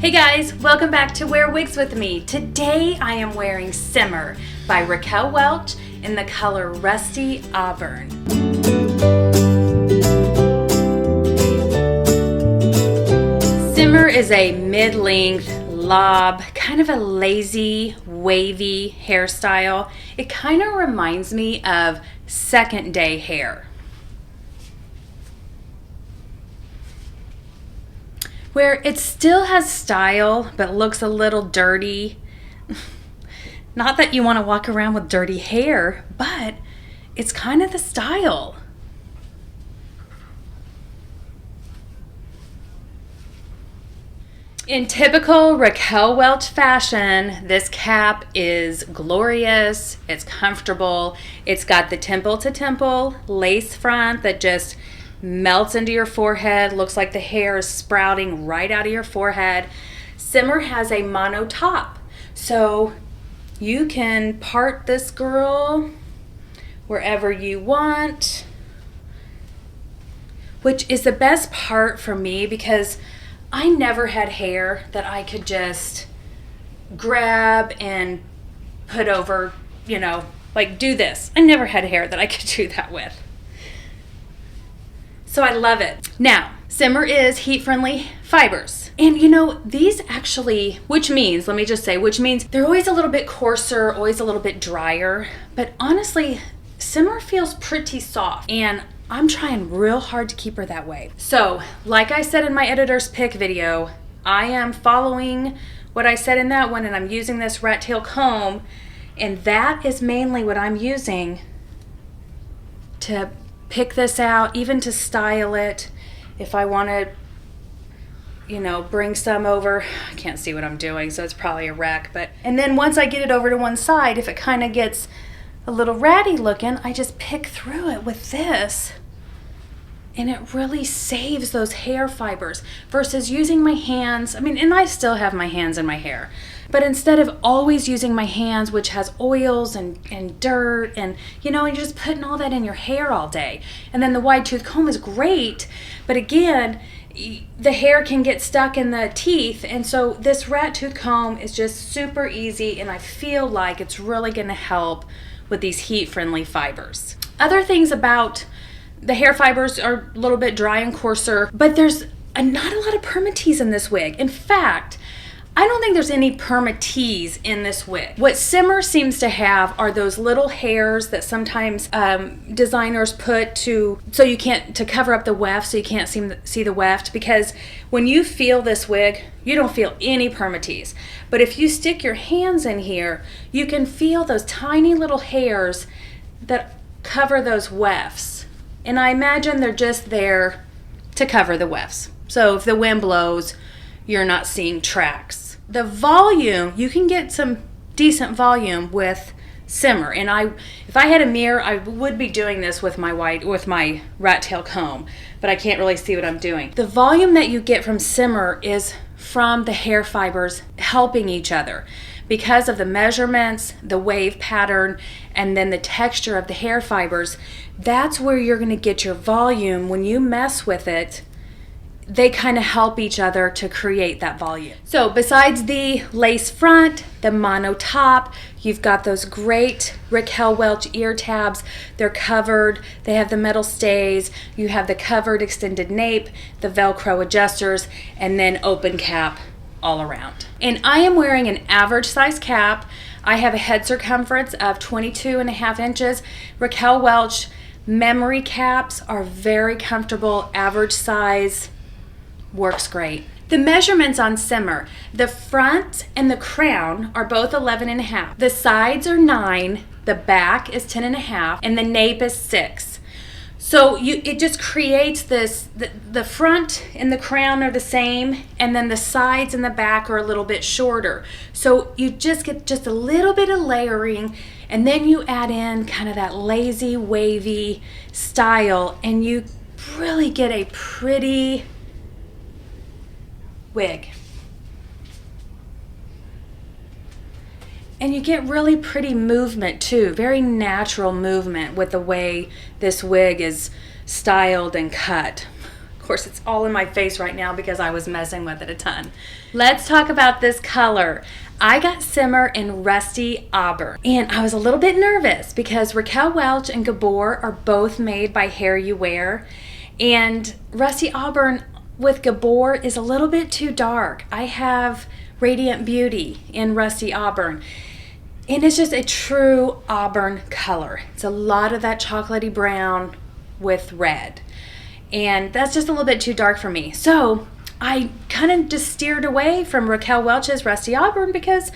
Hey guys, welcome back to Wear Wigs with me. Today I am wearing Simmer by Raquel Welch in the color Rusty Auburn. Simmer is a mid-length lob, kind of a lazy, wavy hairstyle. It kind of reminds me of second day hair, where it still has style but looks a little dirty. Not that you want to walk around with dirty hair, but it's kind of the style. In typical Raquel Welch fashion, this cap is glorious, it's comfortable, it's got the temple to temple lace front that just melts into your forehead, looks like the hair is sprouting right out of your forehead. Simmer has a mono top, so you can part this girl wherever you want, which is the best part for me because I never had hair that I could just grab and put over, you know, like do this. I never had hair that I could do that with. So I love it. Now, Simmer is heat-friendly fibers. And you know, these actually, which means they're always a little bit coarser, always a little bit drier. But honestly, Simmer feels pretty soft. And I'm trying real hard to keep her that way. So, like I said in my editor's pick video, I am following what I said in that one, and I'm using this rat tail comb, and that is mainly what I'm using to pick this out, even to style it. If I want to, you know, bring some over, I can't see what I'm doing, so it's probably a wreck, but, and then once I get it over to one side, if it kind of gets a little ratty looking, I just pick through it with this, and it really saves those hair fibers versus using my hands. I mean, and I still have my hands in my hair, but instead of always using my hands, which has oils and dirt and, you know, and you're just putting all that in your hair all day. And then the wide tooth comb is great, but again, the hair can get stuck in the teeth, and so this rat tooth comb is just super easy, and I feel like it's really going to help with these heat-friendly fibers. Other things about the hair fibers are a little bit dry and coarser, but there's not a lot of permatease in this wig. In fact, I don't think there's any permatease in this wig. What Simmer seems to have are those little hairs that sometimes designers put to cover up the weft, so you can't see the weft, because when you feel this wig, you don't feel any permatease. But if you stick your hands in here, you can feel those tiny little hairs that cover those wefts. And I imagine they're just there to cover the wefts. So if the wind blows, you're not seeing tracks. The volume, you can get some decent volume with Simmer. And if I had a mirror, I would be doing this with my rat tail comb, but I can't really see what I'm doing. The volume that you get from Simmer is from the hair fibers helping each other because of the measurements, the wave pattern, and then the texture of the hair fibers. That's where you're going to get your volume. When you mess with it, they kind of help each other to create that volume. So besides the lace front, the mono top, you've got those great Raquel Welch ear tabs. They're covered, they have the metal stays, you have the covered extended nape, the Velcro adjusters, and then open cap all around. And I am wearing an average size cap. I have a head circumference of 22.5 inches. Raquel Welch memory caps are very comfortable, average size, works great. The measurements on Simmer, the front and the crown are both 11.5. The sides are 9, the back is 10.5, and the nape is 6. So it just creates this, the front and the crown are the same, and then the sides and the back are a little bit shorter. So you just get just a little bit of layering, and then you add in kind of that lazy, wavy style, and you really get a pretty wig. And you get really pretty movement too, very natural movement with the way this wig is styled and cut. Of course, it's all in my face right now because I was messing with it a ton. Let's talk about this color. I got Simmer in Rusty Auburn, and I was a little bit nervous because Raquel Welch and Gabor are both made by HairUWear, and Rusty Auburn with Gabor is a little bit too dark. I have Radiant Beauty in Rusty Auburn, and it's just a true auburn color. It's a lot of that chocolatey brown with red, and that's just a little bit too dark for me. So I kind of just steered away from Raquel Welch's Rusty Auburn because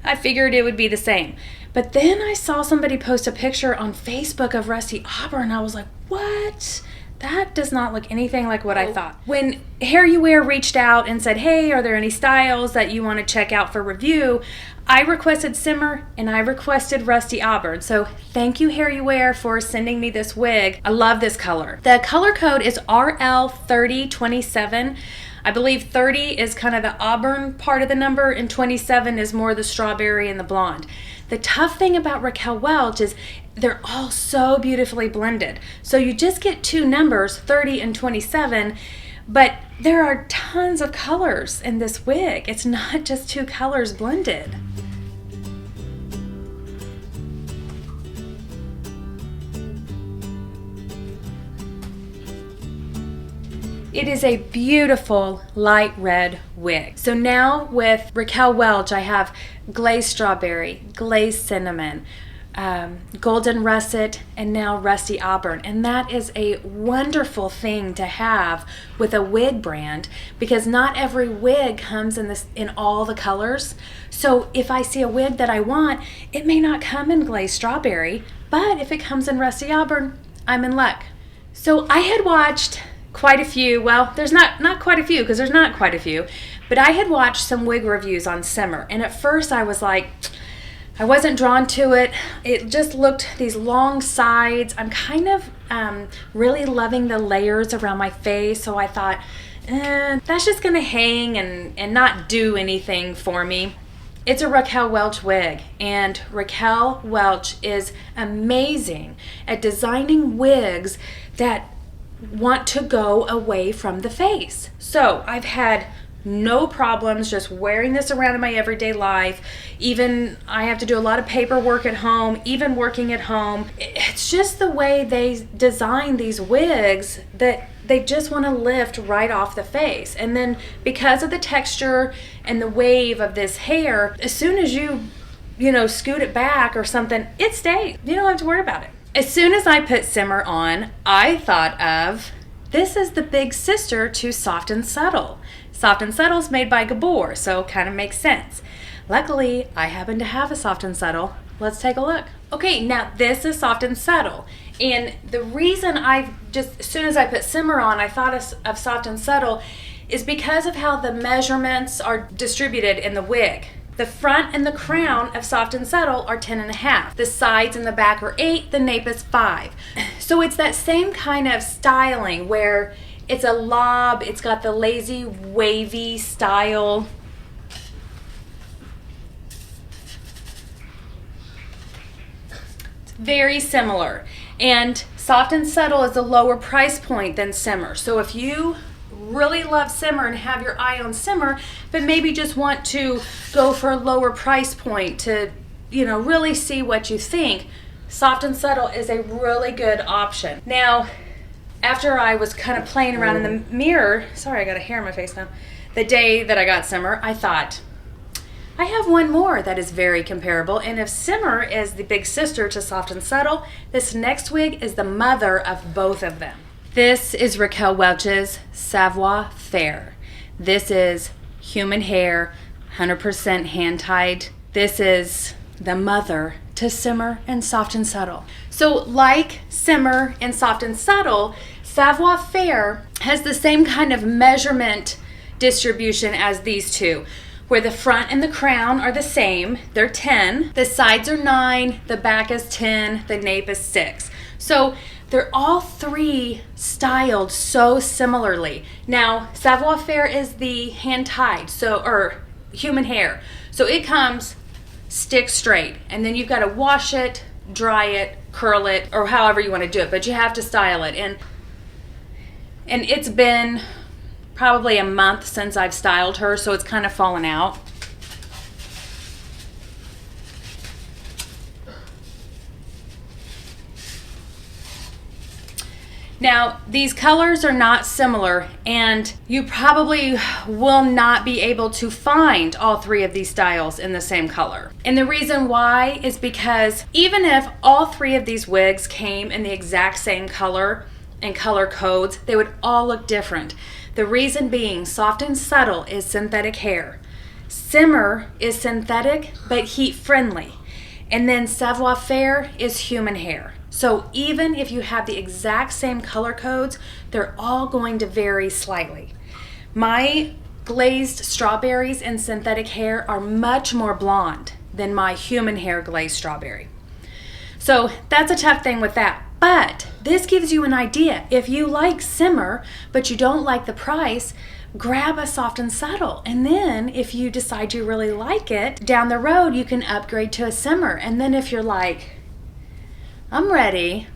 I figured it would be the same. But then I saw somebody post a picture on Facebook of Rusty Auburn, and I was like, what? That does not look anything like what I thought. When HairUWear reached out and said, hey, are there any styles that you want to check out for review? I requested Simmer and I requested Rusty Auburn. So thank you, HairUWear, for sending me this wig. I love this color. The color code is RL3027. I believe 30 is kind of the auburn part of the number, and 27 is more the strawberry and the blonde. The tough thing about Raquel Welch is they're all so beautifully blended. So you just get two numbers, 30 and 27, but there are tons of colors in this wig. It's not just two colors blended. It is a beautiful light red wig. So now with Raquel Welch, I have glazed strawberry, glazed cinnamon, golden russet, and now Rusty Auburn. And that is a wonderful thing to have with a wig brand, because not every wig comes in all the colors. So if I see a wig that I want, it may not come in glazed strawberry, but if it comes in Rusty Auburn, I'm in luck. So I had watched quite a few, well, there's not quite a few, because there's not quite a few, but I had watched some wig reviews on Simmer, and at first I was like, I wasn't drawn to it. It just looked, these long sides. I'm kind of really loving the layers around my face, so I thought, that's just gonna hang and not do anything for me. It's a Raquel Welch wig, and Raquel Welch is amazing at designing wigs that want to go away from the face. So I've had no problems just wearing this around in my everyday life. Even I have to do a lot of paperwork at home, even working at home. It's just the way they design these wigs that they just want to lift right off the face. And then because of the texture and the wave of this hair, as soon as you scoot it back or something, it stays. You don't have to worry about it. As soon as I put Simmer on, I thought of, this is the big sister to Soft and Subtle. Soft and Subtle is made by Gabor, so kind of makes sense. Luckily, I happen to have a Soft and Subtle. Let's take a look. Okay, now this is Soft and Subtle. And the reason as soon as I put Simmer on, I thought of Soft and Subtle is because of how the measurements are distributed in the wig. The front and the crown of Soft and Subtle are 10.5. The sides and the back are 8, the nape is 5. So it's that same kind of styling where it's a lob, it's got the lazy, wavy style. It's very similar. And Soft and Subtle is a lower price point than Simmer. So if you really love Simmer and have your eye on Simmer, but maybe just want to go for a lower price point to, really see what you think, Soft and Subtle is a really good option. Now, after I was kind of playing around in the mirror, sorry, I got a hair in my face now, the day that I got Simmer, I thought, I have one more that is very comparable, and if Simmer is the big sister to Soft and Subtle, this next wig is the mother of both of them. This is Raquel Welch's Savoir Faire. This is human hair, 100% hand-tied. This is the mother to Simmer and Soft and Subtle. So like Simmer and Soft and Subtle, Savoir Faire has the same kind of measurement distribution as these two, where the front and the crown are the same. They're 10, the sides are 9, the back is 10, the nape is 6. So they're all three styled so similarly. Now, Savoir Faire is the hand-tied, or human hair. So it comes stick straight, and then you've got to wash it, dry it, curl it, or however you want to do it, but you have to style it. And And it's been probably a month since I've styled her, so it's kind of fallen out. Now, these colors are not similar, and you probably will not be able to find all three of these styles in the same color. And the reason why is because even if all three of these wigs came in the exact same color and color codes, they would all look different. The reason being, Soft and Subtle is synthetic hair. Simmer is synthetic but heat friendly. And then Savoir Faire is human hair. So even if you have the exact same color codes, they're all going to vary slightly. My glazed strawberries and synthetic hair are much more blonde than my human hair glazed strawberry. So that's a tough thing with that. But this gives you an idea. If you like Simmer, but you don't like the price, grab a Soft and Subtle. And then if you decide you really like it, down the road you can upgrade to a Simmer. And then if you're like, I'm ready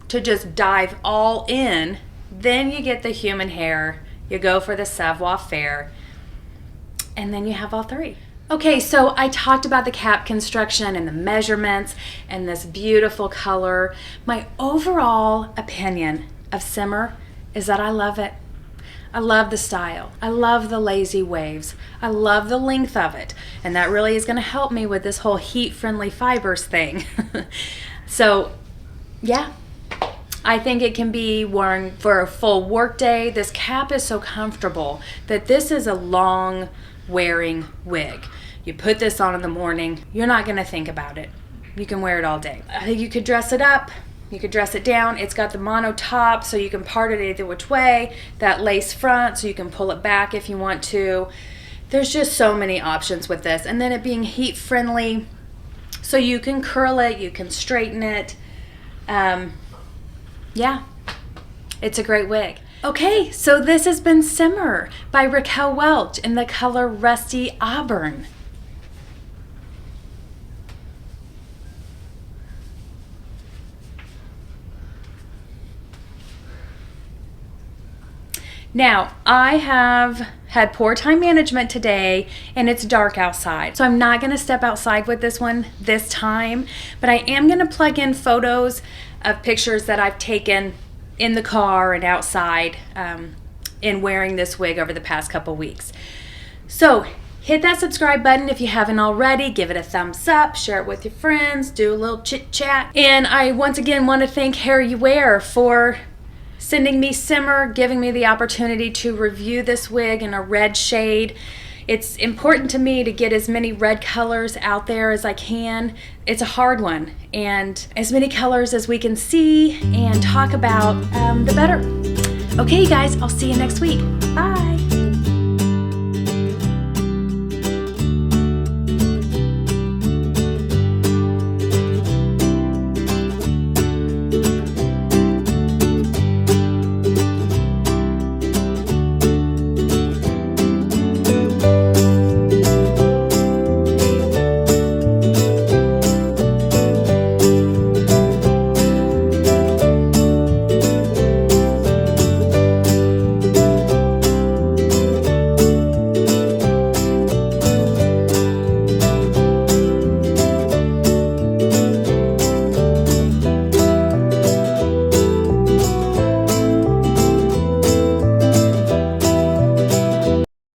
to just dive all in, then you get the human hair, you go for the Savoir Faire, and then you have all three. Okay, so I talked about the cap construction and the measurements and this beautiful color. My overall opinion of Simmer is that I love it. I love the style. I love the lazy waves. I love the length of it. And that really is gonna help me with this whole heat-friendly fibers thing. So, yeah, I think it can be worn for a full work day. This cap is so comfortable that this is a long wearing wig. You put this on in the morning, you're not gonna think about it. You can wear it all day. You could dress it up, you could dress it down. It's got the mono top, so you can part it either which way. That lace front, so you can pull it back if you want to. There's just so many options with this. And then it being heat friendly, so you can curl it, you can straighten it. Yeah, it's a great wig. Okay, so this has been Simmer by Raquel Welch in the color Rusty Auburn. Now, I have had poor time management today and it's dark outside. So I'm not gonna step outside with this one this time, but I am gonna plug in photos of pictures that I've taken in the car and outside in wearing this wig over the past couple weeks. So hit that subscribe button if you haven't already, give it a thumbs up, share it with your friends, do a little chit chat. And I once again want to thank HairUWear for sending me Simmer, giving me the opportunity to review this wig in a red shade. It's important to me to get as many red colors out there as I can. It's a hard one, and as many colors as we can see and talk about, the better. Okay, guys, I'll see you next week. Bye.